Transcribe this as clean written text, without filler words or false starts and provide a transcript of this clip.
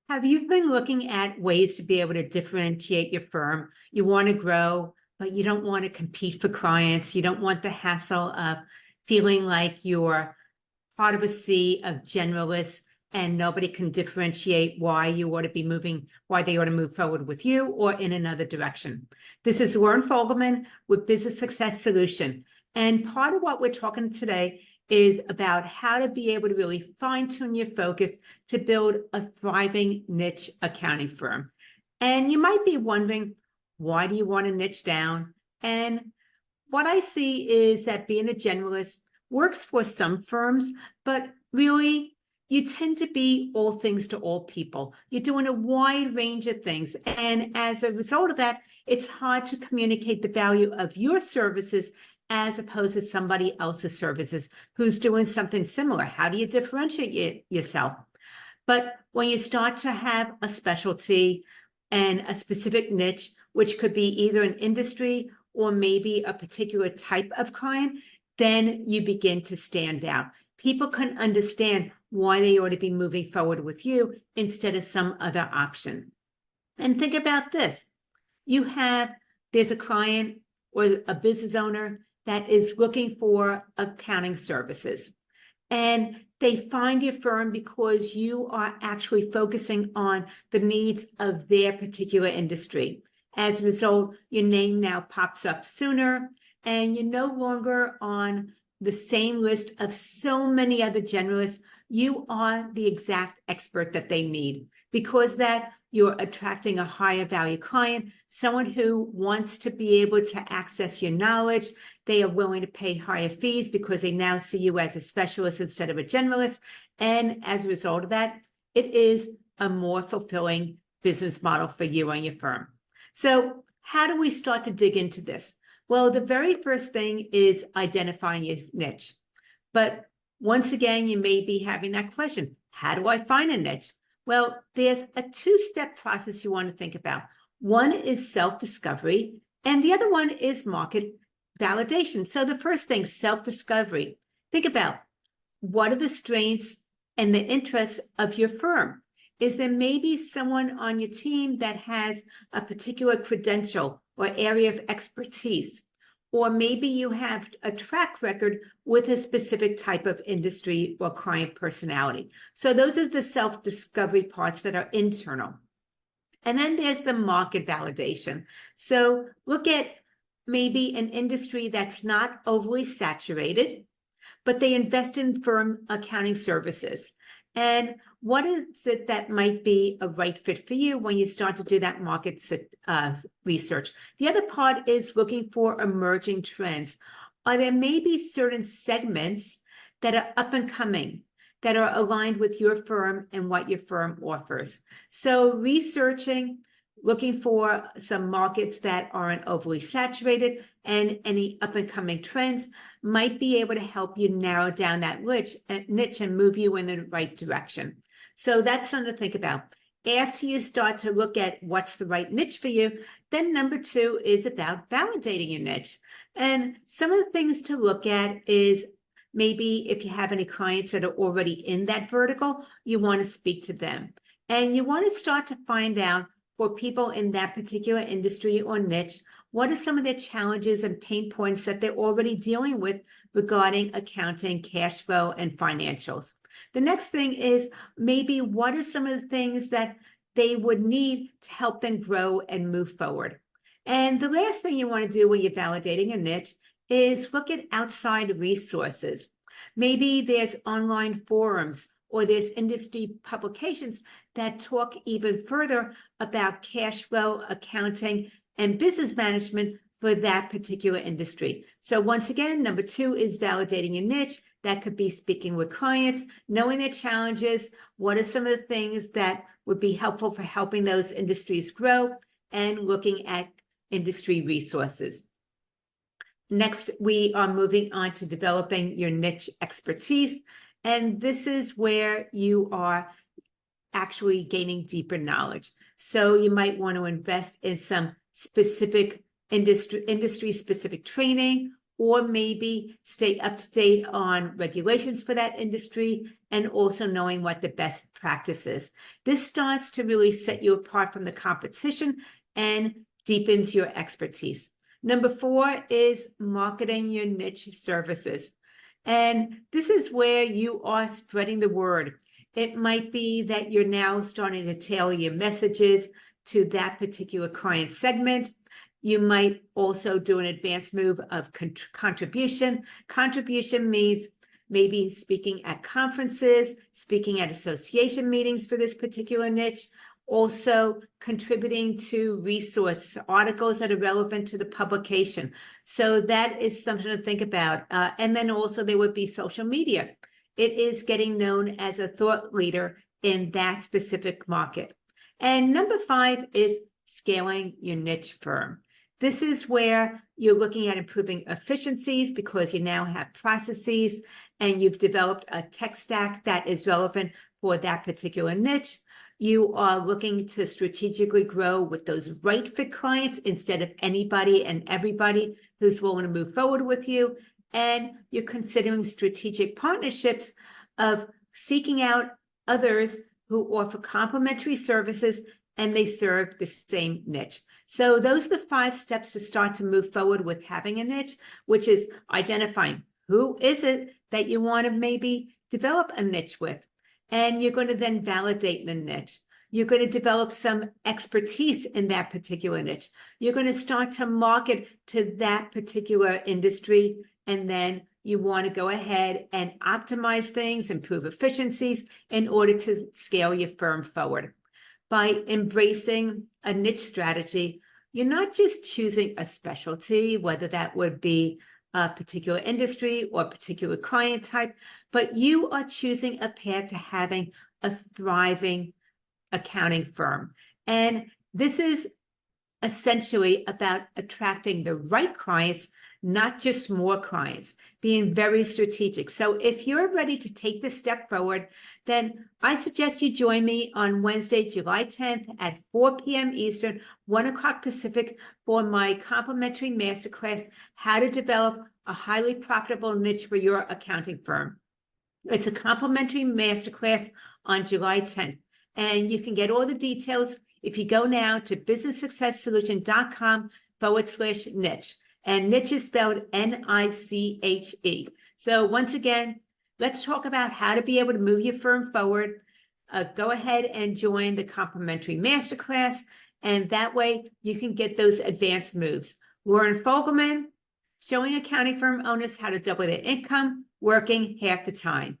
Have you been looking at ways to be able to differentiate your firm? You want to grow, but you don't want to compete for clients. You don't want the hassle of feeling like you're part of a sea of generalists and nobody can differentiate why they ought to move forward with you or in another direction. This is Lauren Fogelman with Business Success Solution. And part of what we're talking today is about how to be able to really fine-tune your focus to build a thriving niche accounting firm. And you might be wondering, why do you want to niche down? And what I see is that being a generalist works for some firms, but really you tend to be all things to all people. You're doing a wide range of things. And as a result of that, it's hard to communicate the value of your services as opposed to somebody else's services who's doing something similar. How do you differentiate yourself? But when you start to have a specialty and a specific niche, which could be either an industry or maybe a particular type of client, then you begin to stand out. People can understand why they ought to be moving forward with you instead of some other option. And think about this. There's a client or a business owner that is looking for accounting services. And they find your firm because you are actually focusing on the needs of their particular industry. As a result, your name now pops up sooner, and you're no longer on the same list of so many other generalists. You are the exact expert that they need because that you're attracting a higher value client, someone who wants to be able to access your knowledge. They are willing to pay higher fees because they now see you as a specialist instead of a generalist. And as a result of that, it is a more fulfilling business model for you and your firm. So how do we start to dig into this? Well, the very first thing is identifying your niche. But once again, you may be having that question, how do I find a niche? Well, there's a two-step process you want to think about. One is self-discovery, and the other one is market validation. So the first thing, self-discovery. Think about what are the strengths and the interests of your firm? Is there maybe someone on your team that has a particular credential or area of expertise? Or maybe you have a track record with a specific type of industry or client personality. So those are the self-discovery parts that are internal. And then there's the market validation. So look at maybe an industry that's not overly saturated, but they invest in firm accounting services. And what is it that might be a right fit for you when you start to do that market research? The other part is looking for emerging trends. Are there maybe certain segments that are up and coming that are aligned with your firm and what your firm offers? So researching, looking for some markets that aren't overly saturated and any up and coming trends might be able to help you narrow down that niche and move you in the right direction. So that's something to think about. After you start to look at what's the right niche for you, then number two is about validating your niche. And some of the things to look at is maybe if you have any clients that are already in that vertical, you want to speak to them. And you want to start to find out for people in that particular industry or niche, what are some of their challenges and pain points that they're already dealing with regarding accounting, cash flow, and financials? The next thing is maybe what are some of the things that they would need to help them grow and move forward? And the last thing you want to do when you're validating a niche is look at outside resources. Maybe there's online forums or there's industry publications that talk even further about cash flow, accounting, and business management for that particular industry. So once again, number two is validating your niche. That could be speaking with clients, knowing their challenges, what are some of the things that would be helpful for helping those industries grow, and looking at industry resources. Next, we are moving on to developing your niche expertise. And this is where you are actually gaining deeper knowledge. So you might want to invest in some specific industry-specific training or maybe stay up to date on regulations for that industry and also knowing what the best practice is. This starts to really set you apart from the competition and deepens your expertise. Number 4 is marketing your niche services. And this is where you are spreading the word. It might be that you're now starting to tailor your messages to that particular client segment. You might also do an advanced move of contribution. Contribution means maybe speaking at conferences, speaking at association meetings for this particular niche, also contributing to resources, articles that are relevant to the publication. So that is something to think about. And then also there would be social media. It is getting known as a thought leader in that specific market. And number 5 is scaling your niche firm. This is where you're looking at improving efficiencies because you now have processes and you've developed a tech stack that is relevant for that particular niche. You are looking to strategically grow with those right fit clients instead of anybody and everybody who's willing to move forward with you. And you're considering strategic partnerships of seeking out others who offer complementary services and they serve the same niche. So those are the 5 steps to start to move forward with having a niche, which is identifying who is it that you want to maybe develop a niche with. And you're going to then validate the niche. You're going to develop some expertise in that particular niche. You're going to start to market to that particular industry. And then you want to go ahead and optimize things, improve efficiencies in order to scale your firm forward. By embracing a niche strategy, you're not just choosing a specialty, whether that would be a particular industry or particular client type, but you are choosing a path to having a thriving accounting firm. And this is essentially about attracting the right clients, not just more clients, being very strategic. So if you're ready to take this step forward, then I suggest you join me on Wednesday, July 10th at 4 p.m. Eastern, 1 o'clock Pacific for my complimentary masterclass, How to Develop a Highly Profitable Niche for Your Accounting Firm. It's a complimentary masterclass on July 10th, and you can get all the details if you go now to businesssuccesssolution.com/niche. And niche is spelled Niche. So once again, let's talk about how to be able to move your firm forward. Go ahead and join the complimentary masterclass, and that way you can get those advanced moves. Lauren Fogelman, showing accounting firm owners how to double their income, working half the time.